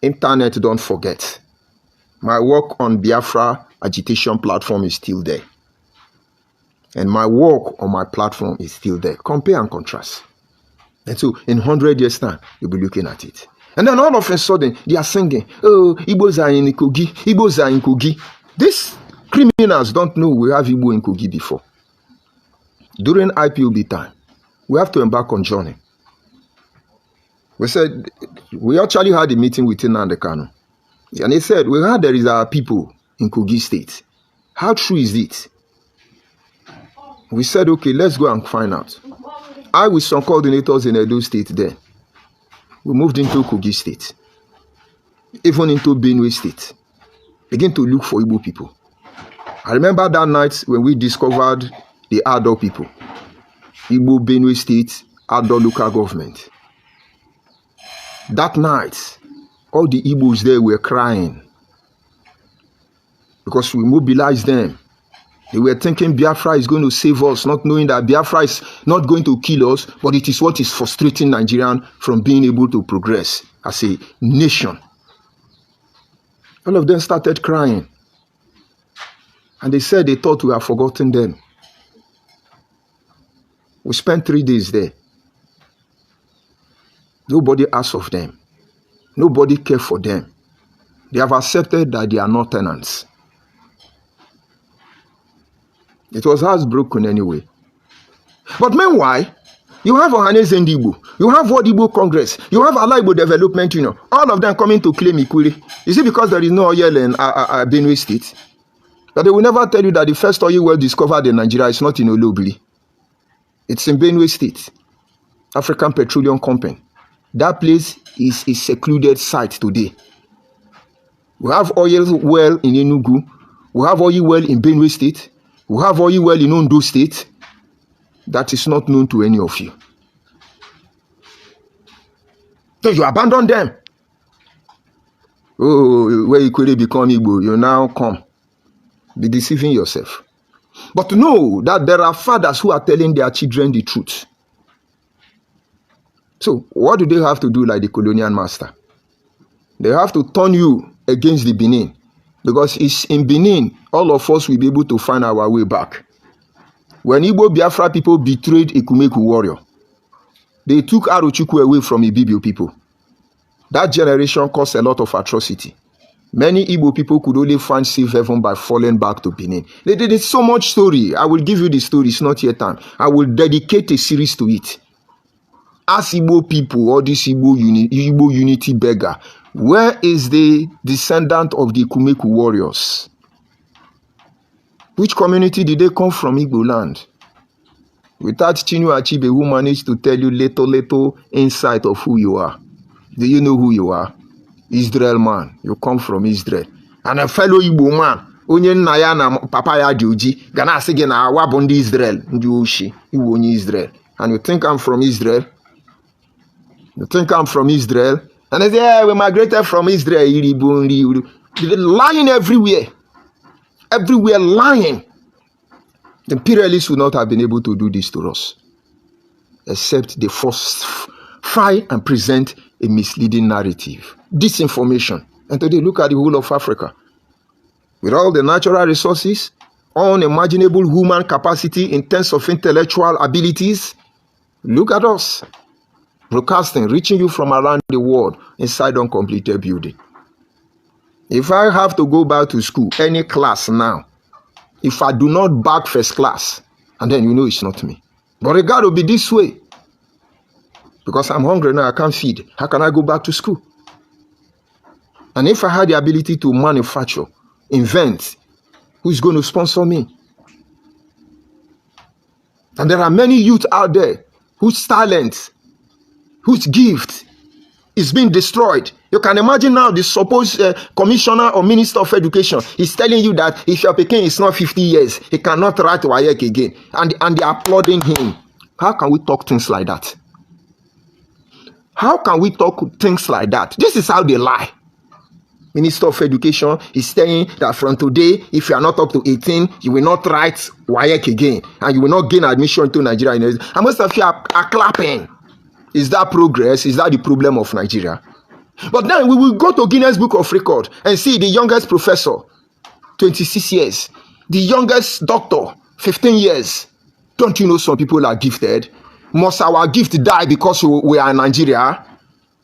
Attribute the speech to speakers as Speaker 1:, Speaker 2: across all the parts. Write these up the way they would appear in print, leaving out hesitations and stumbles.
Speaker 1: internet, don't forget. My work on Biafra agitation platform is still there. And my work on my platform is still there. Compare and contrast. And so in 100 years' time, you'll be looking at it. And then all of a sudden, they are singing, oh, Igbos are in Kogi, Igbos are in Kogi. These criminals don't know we have Igbo in Kogi before. During IPOB time, we have to embark on journey. We said, we actually had a meeting with Nnamdi Kanu. And he said, we heard there is our people in Kogi State. How true is it? We said, okay, let's go and find out. I, with some coordinators in Edo State then, we moved into Kogi State, even into Benue State, begin to look for Igbo people. I remember that night when we discovered the Ado people, Igbo Benue State, Ado local government. That night, all the Igbos there were crying because we mobilized them. They were thinking Biafra is going to save us, not knowing that Biafra is not going to kill us, but it is what is frustrating Nigerians from being able to progress as a nation. All of them started crying. And they said they thought we had forgotten them. We spent 3 days there. Nobody asked of them. Nobody cared for them. They have accepted that they are not tenants. It was heartbroken anyway. But meanwhile, you have Ohaneze Igbo, you have World Igbo Congress, you have Igbo Development Union, all of them coming to claim Ikuri. Is it because there is no oil in Benue State? But they will never tell you that the first oil well discovered in Nigeria is not in Olobili. It's in Benue State, African Petroleum Company. That place is a secluded site today. We have oil well in Enugu, we have oil well in Benue State, we have oil well in Ondo State. That is not known to any of you. So you abandon them. Oh, where you could become Igbo, you now come. Be deceiving yourself. But know that there are fathers who are telling their children the truth. So what do they have to do like the colonial master? They have to turn you against the Benin. Because it's in Benin, all of us will be able to find our way back. When Igbo Biafra people betrayed Ekumeku warrior, they took Arochukwu away from Ibibio people. That generation caused a lot of atrocity. Many Igbo people could only find safe heaven by falling back to Benin. They did so much story. I will give you the story. It's not yet time. I will dedicate a series to it. As Igbo people, all this Igbo unity beggar, where is the descendant of the Ekumeku warriors? Which community did they come from, Igbo land? Without Chinua Achebe, who managed to tell you little insight of who you are. Do you know who you are? Israel man. You come from Israel. And a fellow Igbo man. Onye nna ya na papa ya dị oji. Gana asị gị na awa bụ ndị Israel. Ndị oshi. Iwu onye Israel. And you think I'm from Israel? You think I'm from Israel? And they say, yeah, we migrated from Israel. Lying everywhere. Everywhere lying. The imperialists would not have been able to do this to us. Except they falsify and present a misleading narrative. Disinformation. And today, look at the whole of Africa. With all the natural resources, unimaginable human capacity in terms of intellectual abilities, look at us. Broadcasting, reaching you from around the world inside uncompleted building. If I have to go back to school, any class now, if I do not back first class, and then you know it's not me. But it got to be this way. Because I'm hungry now, I can't feed. How can I go back to school? And if I had the ability to manufacture, invent, who's going to sponsor me? And there are many youth out there whose talent, whose gift is being destroyed. You can imagine now the supposed commissioner or minister of education is telling you that if your Peking is not 50 years, he cannot write WAEC again. And they are applauding him. How can we talk things like that? How can we talk things like that? This is how they lie. Minister of Education is saying that from today, if you are not up to 18, you will not write WAEC again. And you will not gain admission into Nigeria. And most of you are clapping. Is that progress? Is that the problem of Nigeria? But then we will go to Guinness Book of Record and see the youngest professor, 26 years. The youngest doctor, 15 years. Don't you know some people are gifted? Must our gift die because we are in Nigeria?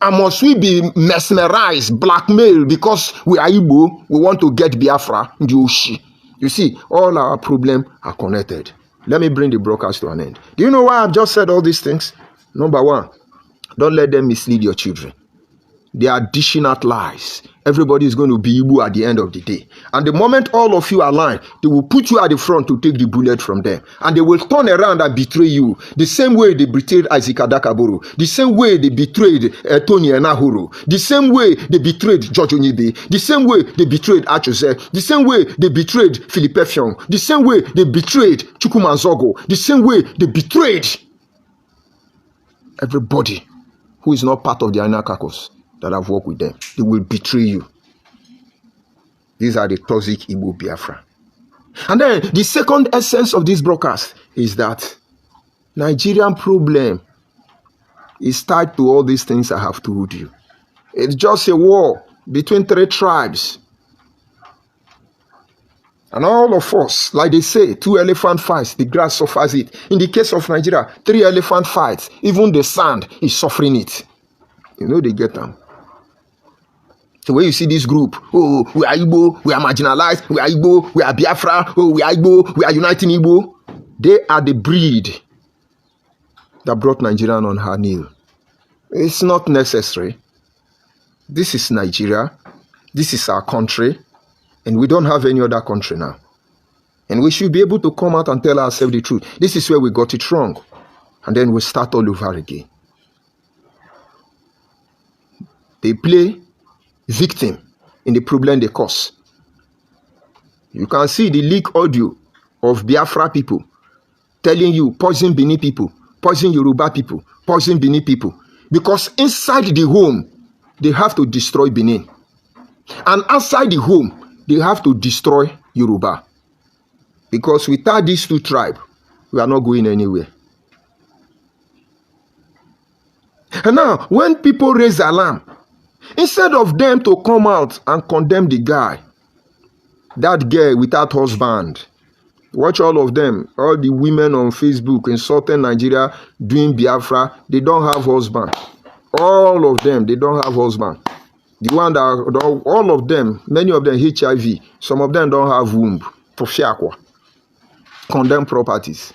Speaker 1: And must we be mesmerized, blackmailed because we are Igbo? We want to get Biafra, Ndioshi. You see, all our problems are connected. Let me bring the broadcast to an end. Do you know why I've just said all these things? Number one, don't let them mislead your children. They are dishing out lies. Everybody is going to be Igbo at the end of the day. And the moment all of you align, they will put you at the front to take the bullet from them. And they will turn around and betray you. The same way they betrayed Isaac Adakaboro. The same way they betrayed Tony Enahoro. The same way they betrayed George ONYIBE. The same way they betrayed Achose. The same way they betrayed Philippe Effiong. The same way they betrayed Chukwumanzogo. The same way they betrayed everybody who is not part of the inner caucus that have worked with them. They will betray you. These are the toxic Igbo Biafra. And then the second essence of this broadcast is that Nigerian problem is tied to all these things I have told you. It's just a war between three tribes. And all of us, like they say, 2 elephant fights, the grass suffers it. In the case of Nigeria, 3 elephant fights, even the sand is suffering it. You know they get them. So when you see this group, oh, we are Igbo, we are marginalized, we are Igbo, we are Biafra, oh, we are Igbo, we are uniting Igbo. They are the breed that brought Nigeria on her knee. It's not necessary. This is Nigeria. This is our country. And we don't have any other country now. And we should be able to come out and tell ourselves the truth. This is where we got it wrong. And then we start all over again. They play victim in the problem they cause. You can see the leak audio of Biafra people telling you poison Benin people, poison Yoruba people, poison Benin people. Because inside the home, they have to destroy Benin. And outside the home, they have to destroy Yoruba. Because without these two tribes, we are not going anywhere. And now, when people raise alarm, instead of them to come out and condemn the guy, that girl without husband, watch all of them, all the women on Facebook insulting Nigeria, doing Biafra, they don't have husband. All of them, they don't have husband. The one that, all of them, many of them HIV, some of them don't have womb. Condemn properties.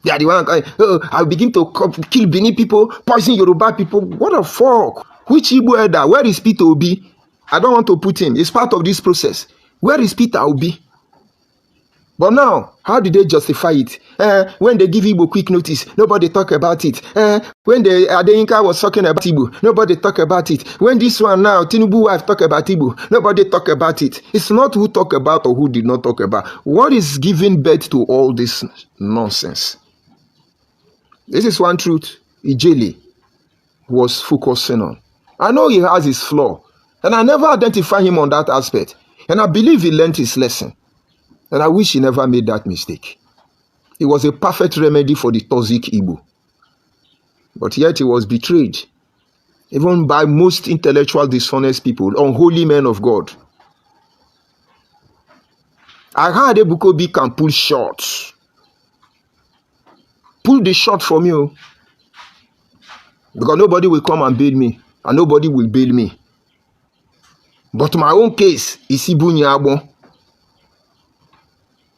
Speaker 1: They are the one, oh, I begin to kill Benin people, poison Yoruba people. What the fuck? Which Igbo elder? Where is Peter Obi? I don't want to put him. It's part of this process. Where is Peter Obi? But now, how did they justify it? When they give Igbo quick notice, nobody talk about it. When the Adeyinka was talking about Igbo, nobody talk about it. When this one now, Tinubu wife talk about Igbo, nobody talk about it. It's not who talk about or who did not talk about. What is giving birth to all this nonsense? This is one truth Ijele was focusing on. I know he has his flaw, and I never identify him on that aspect. And I believe he learned his lesson. And I wish he never made that mistake. It was a perfect remedy for the toxic Igbo. But yet he was betrayed, even by most intellectual, dishonest people, unholy men of God. I heard Ebukobi can pull shots. Pull the shot from you. Because nobody will come and bail me. And nobody will bail me. But my own case is Ibunyabo.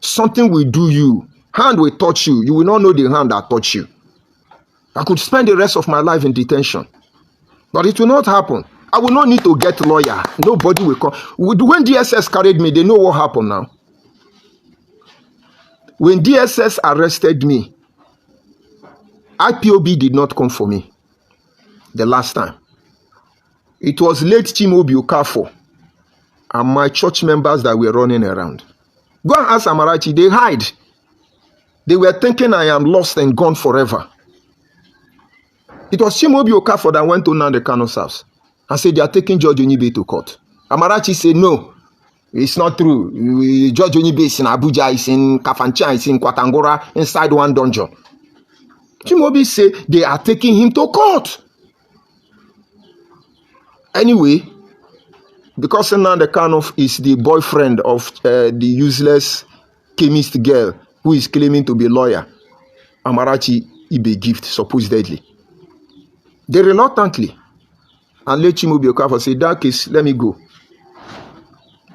Speaker 1: Something will do you. Hand will touch you. You will not know the hand that touched you. I could spend the rest of my life in detention. But it will not happen. I will not need to get a lawyer. Nobody will come. When DSS carried me, they know what happened now. When DSS arrested me, IPOB did not come for me. The last time. It was late Chimobi Okafor and my church members that were running around. Go and ask Amarachi, they hide. They were thinking I am lost and gone forever. It was Chimobi Okafor that went to Nnamdi Kanu's house and said they are taking George ONYIBE to court. Amarachi said, no, it's not true. George ONYIBE is in Abuja, is in Kafanchan, is in Kwatangora, inside one dungeon. Chimobi said they are taking him to court. Anyway, because Nnamdi Kanu is the boyfriend of the useless chemist girl who is claiming to be lawyer, Amarachi Ibe gift, supposedly. They reluctantly and let Chimaobi Okafor say, that case, let me go.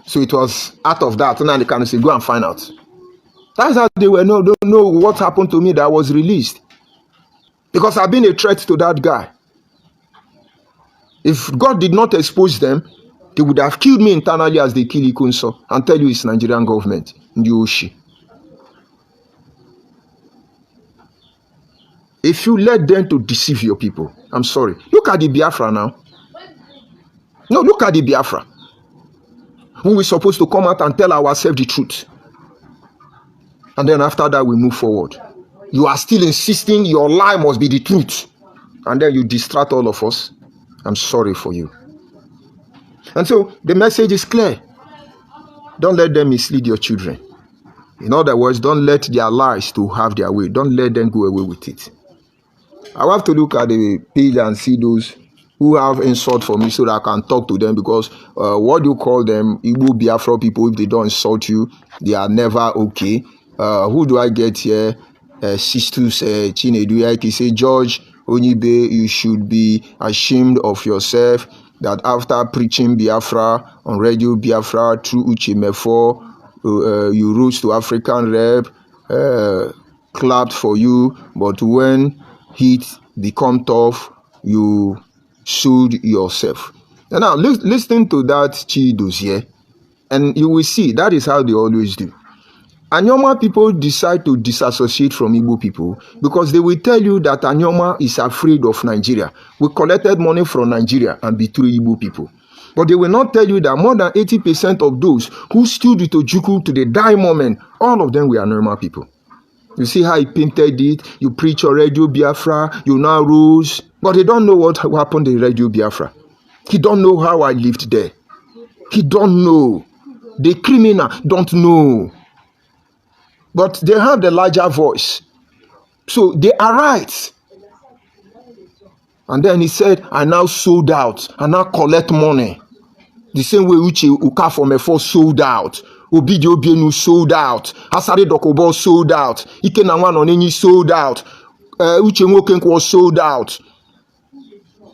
Speaker 1: So it was out of that, Nnamdi Kanu say, go and find out. That's how they were, don't know what happened to me that was released. Because I've been a threat to that guy. If God did not expose them, they would have killed me internally as they kill Ikunso and tell you it's Nigerian government in the Oshi. If you let them to deceive your people, I'm sorry. Look at the Biafra now. No, look at the Biafra. Who we're supposed to come out and tell ourselves the truth. And then after that, we move forward. You are still insisting your lie must be the truth. And then you distract all of us. I'm sorry for you. And so the message is clear. Don't let them mislead your children. In other words, don't let their lies to have their way. Don't let them go away with it. I have to look at the page and see those who have insult for me so that I can talk to them, because what do you call them? Igbo Biafra people, if they don't insult you, they are never okay. Who do I get here? Sisters Chinedu, he say, George ONYIBE, you should be ashamed of yourself that after preaching Biafra on Radio Biafra through Uche Mefo, you rose to African rep, clapped for you, but when heat become tough, you sued yourself. And now listen to that Chi dossier, and you will see that is how they always do. Anyoma people decide to disassociate from Igbo people because they will tell you that Anyoma is afraid of Nigeria. We collected money from Nigeria and betrayed Igbo people. But they will not tell you that more than 80% of those who stood with Ojukwu to the die moment, all of them were normal people. You see how he painted it? You preach on Radio Biafra, you now rose. But they don't know what happened in Radio Biafra. He don't know how I lived there. He don't know. The criminal don't know. But they have the larger voice. So they are right. And then he said, I now sold out. I now collect money. The same way Uche Okafor Mefo sold out. Obidi Obienu sold out. Asare Dokobo sold out. Ike Nanwan Onenyi sold out. Uche Nwokenko was sold out.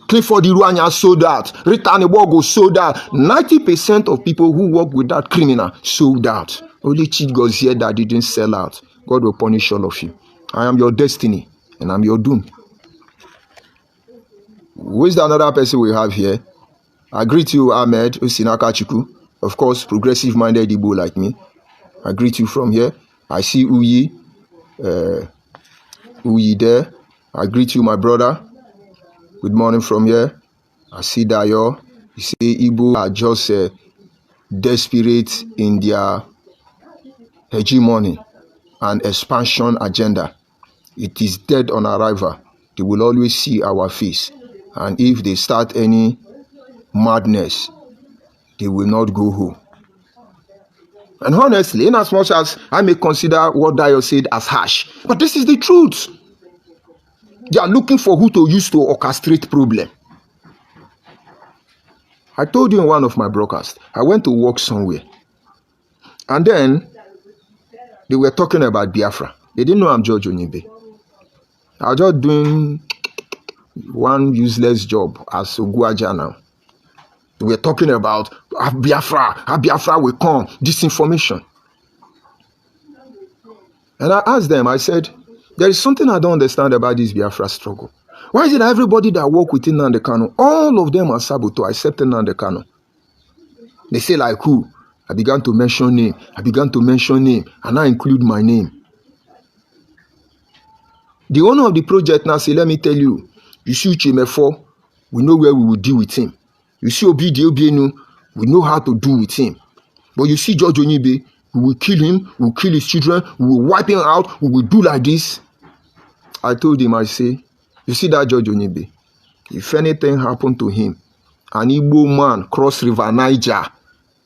Speaker 1: Clifford Iruanya sold out. Rita Nebogo sold out. 90% of people who work with that criminal sold out. Only Chigozie that didn't sell out. God will punish all of you. I am your destiny and I'm your doom. Who is the another person we have here? I greet you, Ahmed Osinaka Chiku. Of course, progressive-minded Igbo like me. I greet you from here. I see Uyi. Uyi there. I greet you, my brother. Good morning from here. I see Dayo. You say Igbo are just desperate in their hegemony and expansion agenda. It is dead on arrival. They will always see our face. And if they start any madness, they will not go home. And honestly, in as much as I may consider what Dayo said as harsh, but this is the truth. They are looking for who to use to orchestrate problem. I told you in one of my broadcasts, I went to work somewhere. And then they were talking about Biafra. They didn't know I'm George ONYIBE. I was just doing one useless job as Oguaja now. They were talking about Biafra will come, disinformation. And I asked them, I said, there is something I don't understand about this Biafra struggle. Why is it that everybody that work within Nnamdi Kanu, all of them are saboteur except Nnamdi Kanu? They say like who? I began to mention name. And I include my name. The owner of the project now say, let me tell you, you see Uche Mefo, we know where we will deal with him. You see Obidi Obienu, we know how to deal with him. But you see George ONYIBE, we will kill him, we will kill his children, we will wipe him out, we will do like this. I told him, I say, you see that George ONYIBE, if anything happened to him, an Igbo man cross River Niger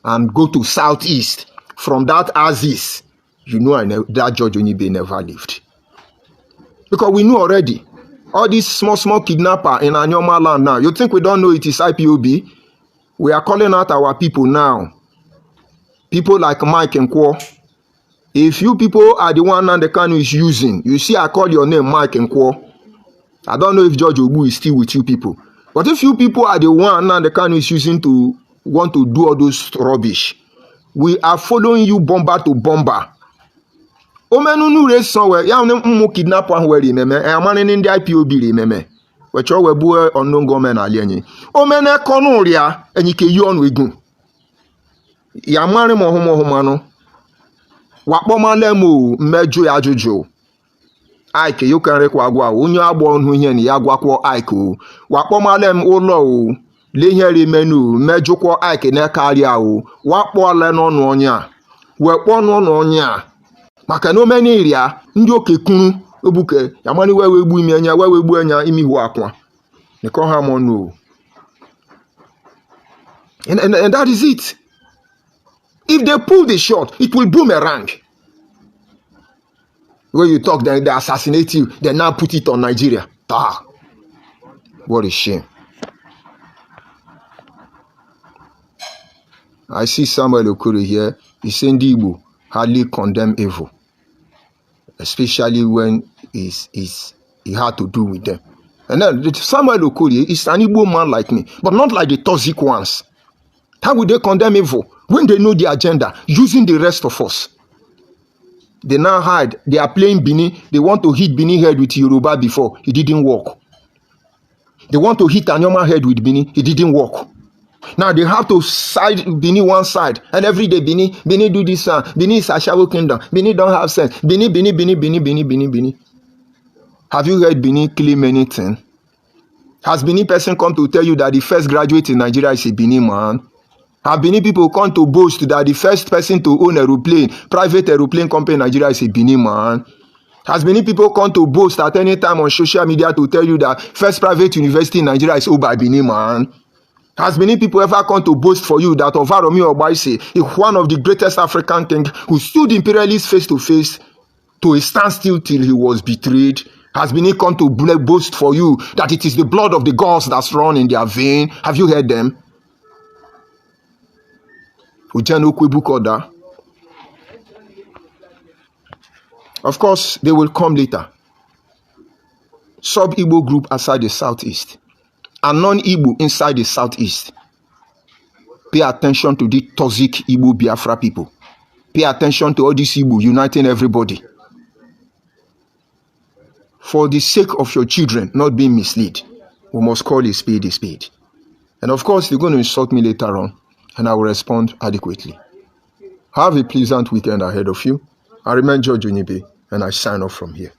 Speaker 1: and go to southeast from that Aziz, you know that George ONYIBE never lived. Because we know already, all these small kidnapper in Anyoma land now, you think we don't know it is IPOB? We are calling out our people now. People like Mike and Kwo. If you people are the one that the Kanu is using, you see I call your name Mike and Kwo. I don't know if George Ogbu is still with you people. But if you people are the one that the Kanu is using to want to do all those rubbish, we are following you bomber to bomber. Omenunu race somewhere. Ya mu kidnap one where remember. I am in the IPOB remember. Which all we boy unknown government alieni. Omene konoria enyike yon wegun. Ya mane mo mano. Wakpo malemu mejo ya jojo. Ike you can rekwa agwa. Onye agbo onu ihe ni agwa kwa Ike o. Wakpo malem ulo o. Lehere menu mejo kwa Ike ne karịa o. Wakpo ale n'ọnụ onye. Wekpo n'ọnụ onye. Maka no many area ndị oke kunu obuke yamani wewe gbu imi anya wewe gbu anya imi hu akwa. They call him on no. And that is it. If they pull the shot, it will boomerang. When you talk, then they assassinate you, they now put it on Nigeria. Ah, what a shame. I see Samuel Okoro here. He's saying Igbo hardly condemn evil, especially when he had to do with them. And then Samuel Okoro is an Igbo man like me, but not like the toxic ones. How would they condemn evil when they know the agenda, using the rest of us? They now hide. They are playing Bini. They want to hit Bini head with Yoruba before. It didn't work. They want to hit Anyoma head with Bini. It didn't work. Now they have to side Bini one side. And every day Bini do this. Bini is a Ashawo kingdom. Bini don't have sense. Bini. Have you heard Bini claim anything? Has Bini person come to tell you that the first graduate in Nigeria is a Bini man? Have Bini people come to boast that the first person to own aeroplane, private aeroplane company in Nigeria is a Bini man? Has Bini people come to boast at any time on social media to tell you that first private university in Nigeria is owned by Bini man? Has Bini people ever come to boast for you that Ovaromi Obaise is one of the greatest African kings who stood imperialists face to face to a standstill till he was betrayed? Has Bini come to boast for you that it is the blood of the gods that's run in their vein? Have you heard them? Of course, they will come later. Sub-Igbo group outside the southeast and non-Igbo inside the southeast. Pay attention to the toxic Igbo Biafra people. Pay attention to all these Igbo uniting everybody. For the sake of your children not being misled, we must call a spade a spade. And of course, they're going to insult me later on, and I will respond adequately. Have a pleasant weekend ahead of you. I remain George ONYIBE, and I sign off from here.